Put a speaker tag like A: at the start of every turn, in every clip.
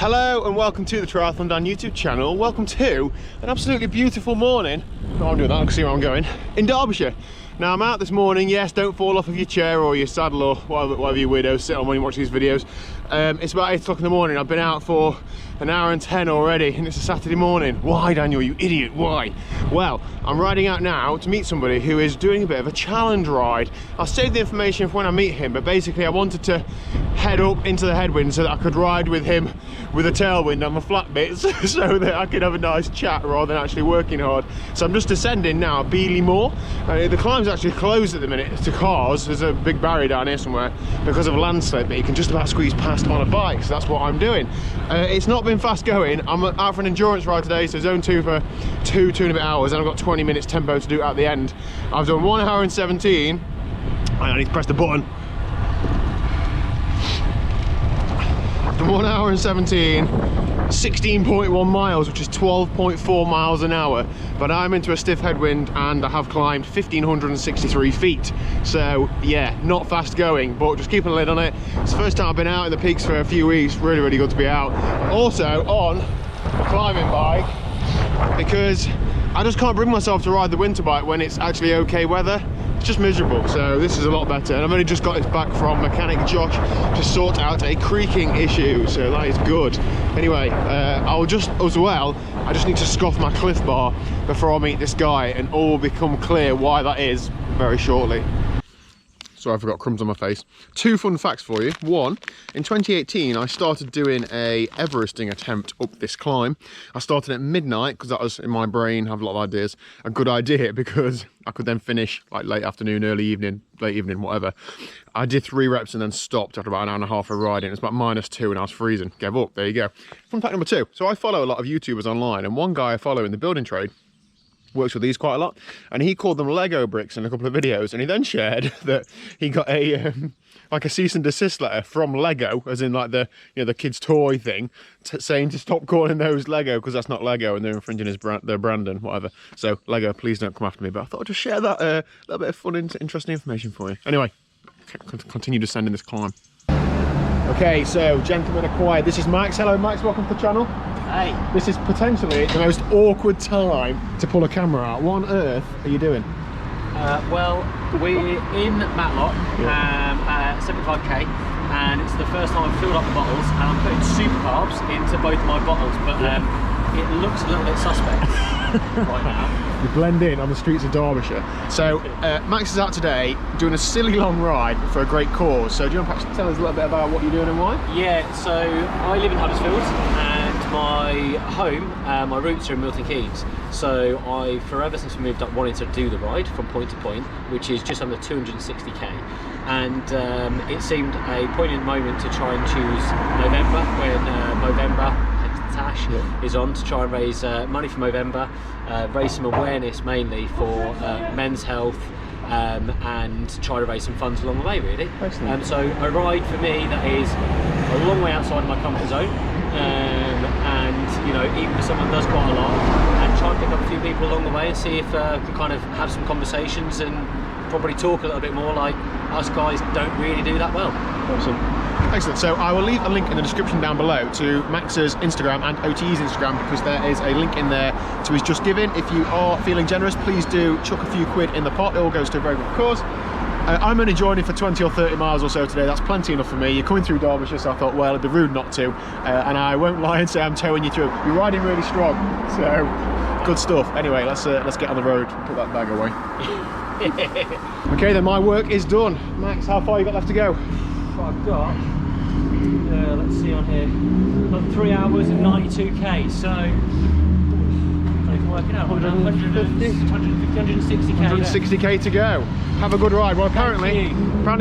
A: Hello and welcome to the TriathlonDan YouTube channel. Welcome to an absolutely beautiful morning. No, I'm doing that, I can see where I'm going. In Derbyshire. Now I'm out this morning, yes, don't fall off of your chair or your saddle or whatever you weirdos sit on when you watch these videos. It's about 8 o'clock in the morning. I've been out for an hour and 10 already and it's a Saturday morning. Why, Daniel, you idiot, why? Well, I'm riding out now to meet somebody who is doing a bit of a challenge ride. I'll save the information for when I meet him, but basically I wanted to head up into the headwind so that I could ride with him with a tailwind on the flat bits so that I could have a nice chat rather than actually working hard. So I'm just descending now, Beeley Moor. The climb's actually closed at the minute to cars. There's a big barrier down here somewhere because of a landslip, but you can just about squeeze past on a bike, so that's what I'm doing. It's not been fast going. I'm out for an endurance ride today, so zone 2 for two and a bit hours, and I've got 20 minutes tempo to do at the end. I've done 1 hour and 17. I need to press the button. I've done 1 hour and 17, 16.1 miles, which is 12.4 miles an hour, but I'm into a stiff headwind and I have climbed 1,563 feet. So yeah, not fast going, but just keeping a lid on it. It's the first time I've been out in the peaks for a few weeks. Really good to be out. Also on a climbing bike, because I just can't bring myself to ride the winter bike when it's actually okay weather. It's just miserable, so this is a lot better. And I've only just got it back from mechanic Josh to sort out a creaking issue, so that is good. Anyway, I'll just, as well, I just need to scoff my Cliff Bar before I meet this guy, and all will become clear why that is very shortly. Sorry, I forgot crumbs on my face. 2 fun facts for you. 1, in 2018, I started doing a Everesting attempt up this climb. I started at midnight because that was, in my brain, I have a lot of ideas, a good idea because I could then finish like late afternoon, early evening, late evening, whatever. I did 3 reps and then stopped after about an hour and a half of riding. It was about -2 and I was freezing. Gave up. There you go. Fun fact number 2. So I follow a lot of YouTubers online, and one guy I follow in the building trade works with these quite a lot, and he called them Lego bricks in a couple of videos, and he then shared that he got a like a cease and desist letter from Lego, as in like the, you know, the kids toy thing, saying to stop calling those Lego because that's not Lego and they're infringing their brand and whatever. So Lego, please don't come after me, but I thought I'd just share that little bit of fun, interesting information for you. Anyway, continue descending this climb. Okay, so gentlemen are quiet. This is Max. Hello Max, welcome to the channel.
B: Hey.
A: This is potentially the most awkward time to pull a camera out. What on earth are you doing?
B: Well, we're in Matlock at 75k, and it's the first time I've filled up the bottles, and I'm putting super carbs into both of my bottles, but it looks a little bit suspect right now.
A: You blend in on the streets of Derbyshire. So Max is out today doing a silly long ride for a great cause. So do you want to perhaps tell us a little bit about what you're doing and why?
B: Yeah, so I live in Huddersfield, and my home, my roots are in Milton Keynes. So I, forever since we moved up, wanted to do the ride from point to point, which is just under 260k. And it seemed a poignant moment to try and choose November, when Movember Tash is on, to try and raise money for Movember, raise some awareness mainly for men's health, and try to raise some funds along the way, really. So a ride for me that is a long way outside of my comfort zone, and you know, even if someone does quite a lot, and try and pick up a few people along the way and see if we can kind of have some conversations and probably talk a little bit more, like us guys don't really do that well.
A: Awesome. Excellent. So I will leave a link in the description down below to Max's Instagram and OTE's Instagram, because there is a link in there to his Just Giving. If you are feeling generous, please do chuck a few quid in the pot. It all goes to a very good cause. I'm only joining for 20 or 30 miles or so today. That's plenty enough for me. You're coming through Derbyshire, so I thought, well, it'd be rude not to. And I won't lie and say I'm towing you through. You're riding really strong, so good stuff. Anyway, let's get on the road and put that bag away. Okay, then my work is done. Max, how far you got left to go?
B: I've got, let's see on here, about 3 hours and 92k, so I can work it out, 160k
A: 160k to go. Have a good ride. Well, apparently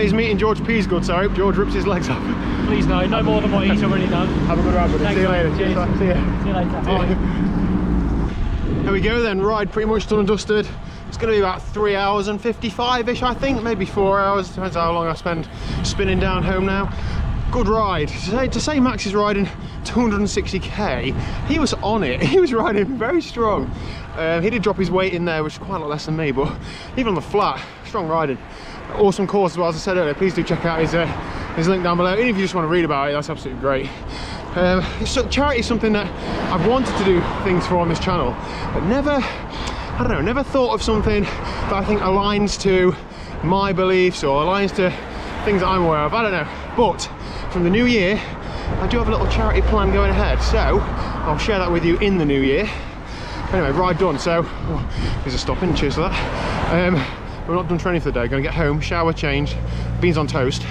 A: he's meeting George Peasgood, so I hope George rips his legs off.
B: Please no more than what he's already done.
A: Have a good ride, buddy.
B: Thanks,
A: see you later.
B: Cheers.
A: See you.
B: See you later. Bye.
A: There we go then, ride pretty much done and dusted. It's going to be about 3 hours and 55-ish, I think, maybe 4 hours, depends how long I spend spinning down home now. Good ride. To say Max is riding 260k, he was on it. He was riding very strong. He did drop his weight in there, which is quite a lot less than me, but even on the flat, strong riding. Awesome course as well, as I said earlier. Please do check out his link down below. Even if you just want to read about it, that's absolutely great. Charity is something that I've wanted to do things for on this channel, but never, I don't know, never thought of something that I think aligns to my beliefs or aligns to things that I'm aware of. I don't know. But from the new year, I do have a little charity plan going ahead, so I'll share that with you in the new year. Anyway, ride done. So there's a stopping. Cheers for that. We're not done training for the day. Gonna get home, shower, change, beans on toast,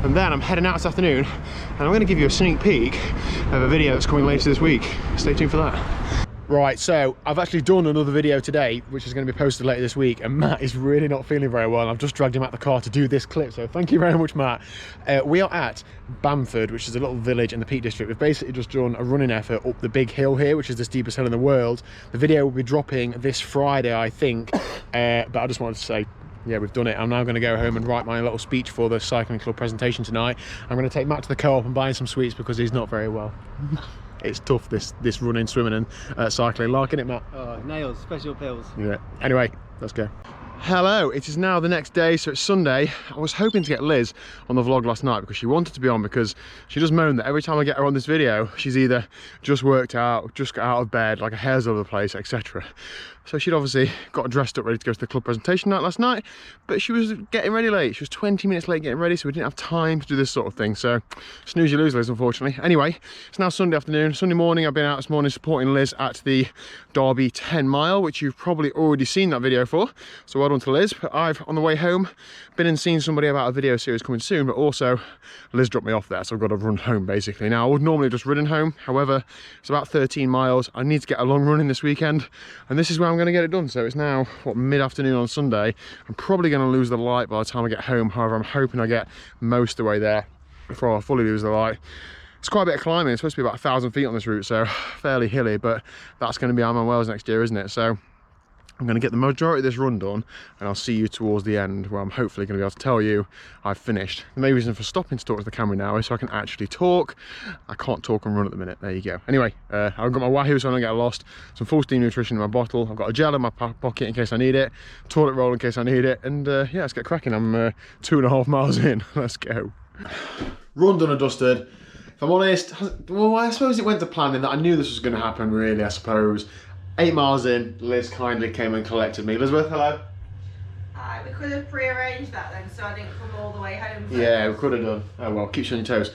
A: and then I'm heading out this afternoon, and I'm going to give you a sneak peek of a video that's coming later this week. Stay tuned for that. Right, so I've actually done another video today, which is going to be posted later this week, and Matt is really not feeling very well. I've just dragged him out the car to do this clip, so thank you very much, Matt. We are at Bamford, which is a little village in the Peak District. We've basically just done a running effort up the big hill here, which is the steepest hill in the world. The video will be dropping this Friday, I think, but I just wanted to say, yeah, we've done it. I'm now going to go home and write my little speech for the cycling club presentation tonight. I'm going to take Matt to the co-op and buy him some sweets because he's not very well. It's tough, this running, swimming and cycling. Liking it, Matt?
C: Oh, nails, special pills.
A: Yeah. Anyway, let's go. Hello, it is now the next day, so it's Sunday. I was hoping to get Liz on the vlog last night because she wanted to be on, because she does moan that every time I get her on this video, she's either just worked out, just got out of bed, like her hair's all over the place, etc. So she'd obviously got dressed up, ready to go to the club presentation night last night, but she was getting ready late. She was 20 minutes late getting ready, so we didn't have time to do this sort of thing. So snooze you lose, Liz, unfortunately. Anyway, it's now Sunday afternoon. Sunday morning, I've been out this morning supporting Liz at the Derby 10 mile, which you've probably already seen that video for. So well done to Liz. But I've, on the way home, been and seen somebody about a video series coming soon, but also Liz dropped me off there, so I've got to run home basically. Now, I would normally just run home. However, it's about 13 miles. I need to get a long run in this weekend, and this is where I'm going to get it done. So it's now, what, mid-afternoon on Sunday. I'm probably going to lose the light by the time I get home. However, I'm hoping I get most of the way there before I fully lose the light. It's quite a bit of climbing. It's supposed to be about 1,000 feet on this route, so fairly hilly, but that's going to be Ironman Wales next year, isn't it? So I'm going to get the majority of this run done, and I'll see you towards the end, where I'm hopefully going to be able to tell you I've finished. The main reason for stopping to talk to the camera now is so I can actually talk. I can't talk and run at the minute. There you go. Anyway, I've got my Wahoo so I don't get lost, some full steam nutrition in my bottle, I've got a gel in my pocket in case I need it, toilet roll in case I need it, and yeah, let's get cracking. I'm 2.5 miles in. Let's go. Run done and dusted. If I'm honest, well, I suppose it went to plan in that I knew this was going to happen, really, I suppose. 8 miles in, Liz kindly came and collected me. Elizabeth, hello.
D: Hi, we could have pre-arranged that then, so I didn't come all the way home.
A: Yeah, we could have done. Oh well, keeps you on your toes.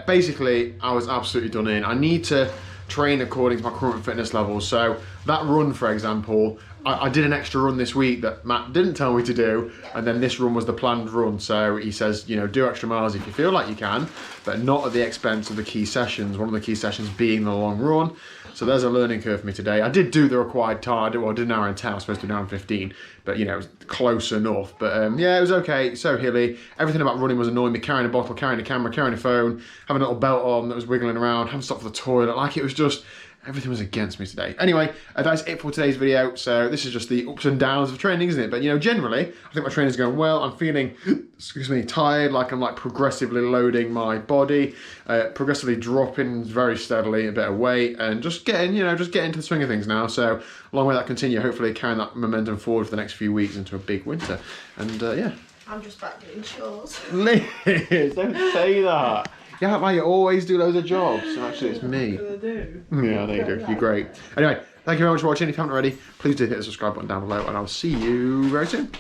A: Basically, I was absolutely done in. I need to train according to my current fitness levels. So that run, for example, I did an extra run this week that Matt didn't tell me to do, and then this run was the planned run. So he says, you know, do extra miles if you feel like you can, but not at the expense of the key sessions. One of the key sessions being the long run. So there's a learning curve for me today. I did do the required time. Well, I did an hour and 10. I was supposed to do an hour and 15, but you know, it was close enough. But yeah, it was okay. So hilly. Everything about running was annoying me. Carrying a bottle, carrying a camera, carrying a phone, having a little belt on that was wiggling around, having to stop for the toilet. Like, it was just, everything was against me today. Anyway, that's it for today's video. So this is just the ups and downs of training, isn't it? But you know, generally, I think my training's going well. I'm feeling, excuse me, tired, like I'm like progressively loading my body, progressively dropping very steadily a bit of weight, and just getting, you know, just getting into the swing of things now. So long may that continue, hopefully carrying that momentum forward for the next few weeks into a big winter. And yeah.
D: I'm just back doing chores.
A: Liz, don't say that. Yeah, like you always do loads of jobs. So actually, it's me. Yeah, there you go. You're great. Anyway, thank you very much for watching. If you haven't already, please do hit the subscribe button down below, and I'll see you very soon.